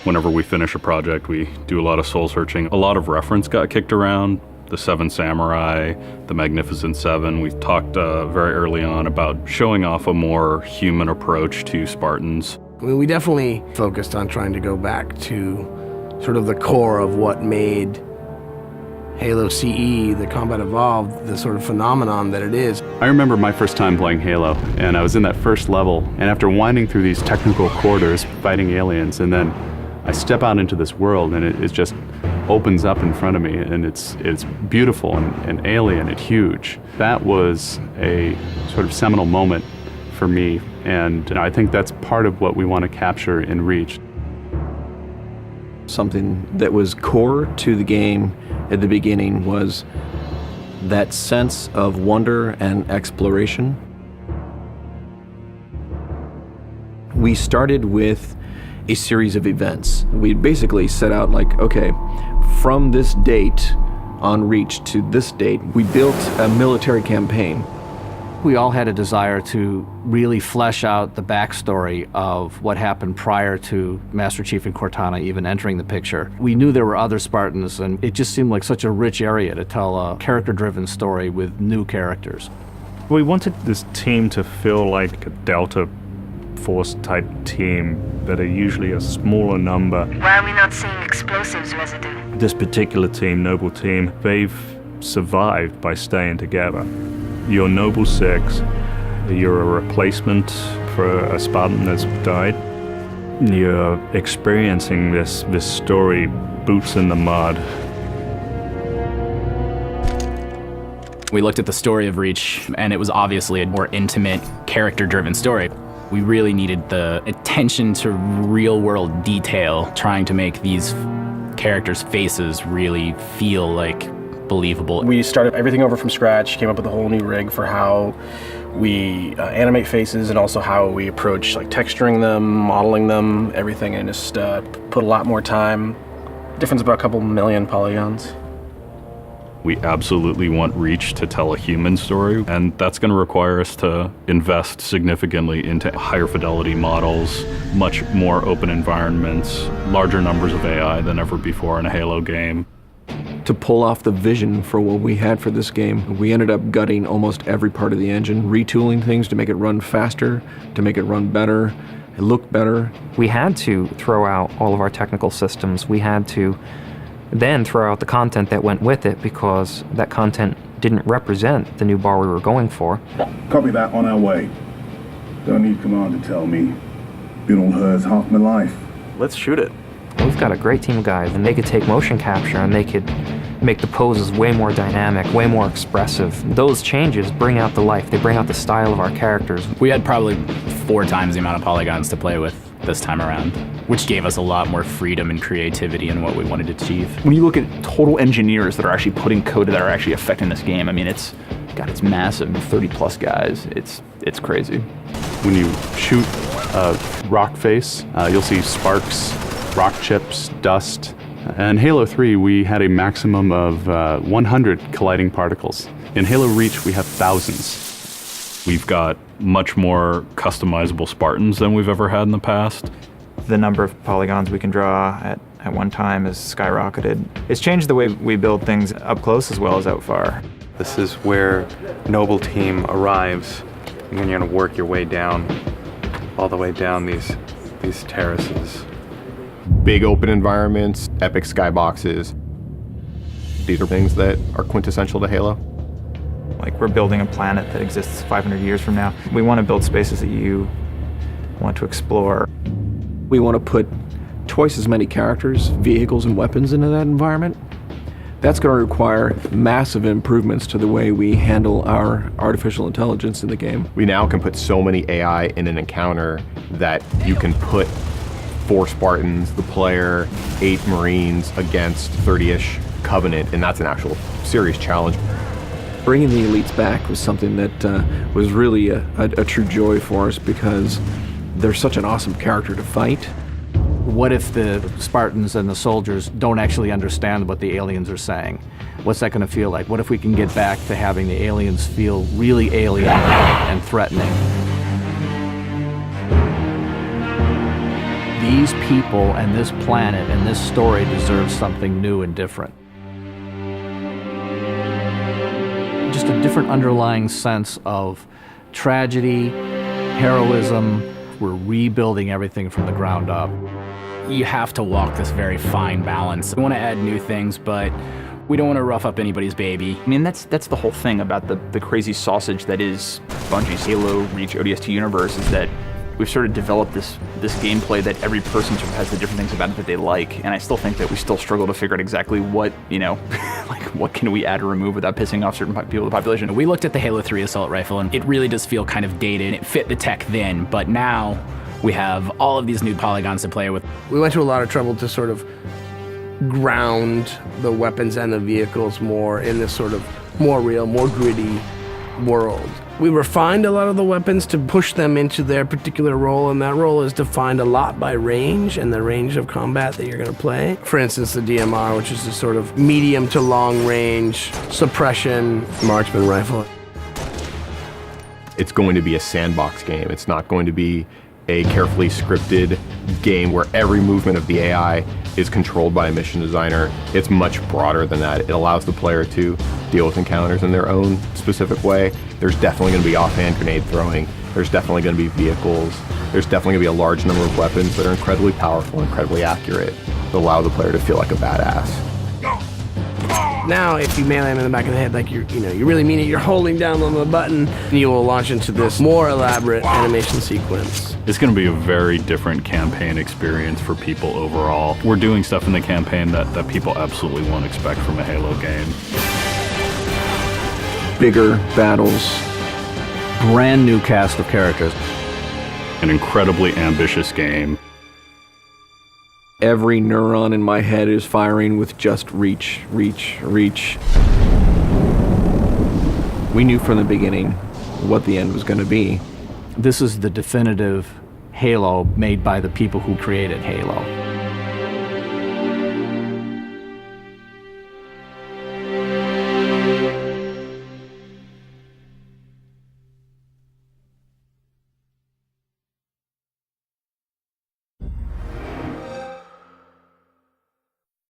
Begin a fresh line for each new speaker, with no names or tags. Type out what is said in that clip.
Whenever we finish a project, we do a lot of soul searching. A lot of reference got kicked around. The Seven Samurai, the Magnificent Seven. We talked very early on about showing off a more human approach to Spartans.
I mean, we definitely focused on trying to go back to sort of the core of what made Halo CE, the Combat Evolved, the sort of phenomenon that it is.
I remember my first time playing Halo, and I was in that first level, and after winding through these technical corridors, fighting aliens, and then I step out into this world, and it just opens up in front of me, and it's beautiful and alien and huge. That was a sort of seminal moment for me, and I think that's part of what we want to capture in Reach.
Something that was core to the game at the beginning was that sense of wonder and exploration. We started with a series of events. We basically set out like, okay, from this date on Reach to this date, we built a military campaign.
We all had a desire to really flesh out the backstory of what happened prior to Master Chief and Cortana even entering the picture. We knew there were other Spartans, and it just seemed like such a rich area to tell a character-driven story with new characters.
We wanted this team to feel like a Delta Force type team that are usually a smaller number.
Why are we not seeing explosives residue?
This particular team, Noble Team, they've survived by staying together. You're Noble 6, you're a replacement for a Spartan that's died. You're experiencing this story, boots in the mud.
We looked at the story of Reach, and it was obviously a more intimate, character-driven story. We really needed the attention to real-world detail, trying to make these characters' faces really feel like believable.
We started everything over from scratch, came up with a whole new rig for how we animate faces and also how we approach like texturing them, modeling them, everything, and just put a lot more time. Difference about a couple million polygons.
We absolutely want Reach to tell a human story, and that's going to require us to invest significantly into higher fidelity models, much more open environments, larger numbers of AI than ever before in a Halo game.
To pull off the vision for what we had for this game, we ended up gutting almost every part of the engine, retooling things to make it run faster, to make it run better, it looked better.
We had to throw out all of our technical systems. We had to then throw out the content that went with it because that content didn't represent the new bar we were going for.
Copy that, on our way. Don't need command to tell me. Been on hers half my life.
Let's shoot it.
We've got a great team of guys, and they could take motion capture and they could make the poses way more dynamic, way more expressive. Those changes bring out the life, they bring out the style of our characters.
We had probably 4 times the amount of polygons to play with this time around, which gave us a lot more freedom and creativity in what we wanted to achieve.
When you look at total engineers that are actually putting code that are actually affecting this game, I mean, it's massive, 30 plus guys, it's crazy.
When you shoot a rock face, you'll see sparks, rock chips, dust. In Halo 3, we had a maximum of 100 colliding particles. In Halo Reach, we have thousands.
We've got much more customizable Spartans than we've ever had in the past.
The number of polygons we can draw at one time has skyrocketed. It's changed the way we build things up close as well as out far.
This is where Noble Team arrives, and then you're going to work your way down, all the way down these terraces.
Big open environments, epic skyboxes. These are things that are quintessential to Halo.
Like, we're building a planet that exists 500 years from now. We want to build spaces that you want to explore.
We want to put twice as many characters, vehicles, and weapons into that environment. That's going to require massive improvements to the way we handle our artificial intelligence in the game.
We now can put so many AI in an encounter that you can put 4 Spartans, the player, 8 Marines against 30-ish Covenant, and that's an actual serious challenge.
Bringing the elites back was something that was really a true joy for us because they're such an awesome character to fight.
What if the Spartans and the soldiers don't actually understand what the aliens are saying? What's that going to feel like? What if we can get back to having the aliens feel really alien and threatening? these people and this planet and this story deserves something new and different. Just a different underlying sense of tragedy, heroism. We're rebuilding everything from the ground up.
You have to walk this very fine balance. We want to add new things, but we don't want to rough up anybody's baby.
I mean, that's the whole thing about the crazy sausage that is Bungie's Halo Reach ODST universe, is that we've sort of developed this gameplay that every person sort of has the different things about it that they like, and I still think that we still struggle to figure out exactly what, like what can we add or remove without pissing off certain people in the population.
We looked at the Halo 3 assault rifle, and it really does feel kind of dated. It fit the tech then, but now we have all of these new polygons to play with.
We went to a lot of trouble to sort of ground the weapons and the vehicles more in this sort of more real, more gritty world. We refined a lot of the weapons to push them into their particular role, and that role is defined a lot by range and the range of combat that you're going to play. For instance, the DMR, which is a sort of medium to long range suppression marksman rifle.
It's going to be a sandbox game. It's not going to be a carefully scripted game where every movement of the AI is controlled by a mission designer. It's much broader than that. It allows the player to deal with encounters in their own specific way. There's definitely going to be offhand grenade throwing. There's definitely going to be vehicles. There's definitely going to be a large number of weapons that are incredibly powerful, incredibly accurate, that allow the player to feel like a badass.
Now, if you melee him in the back of the head, like you really mean it, you're holding down on the button, and you will launch into this more elaborate animation sequence.
It's going to be a very different campaign experience for people overall. We're doing stuff in the campaign that people absolutely won't expect from a Halo game.
Bigger battles.
Brand new cast of characters.
An incredibly ambitious game.
Every neuron in my head is firing with just reach, reach, reach. We knew from the beginning what the end was going to be.
This is the definitive Halo made by the people who created Halo.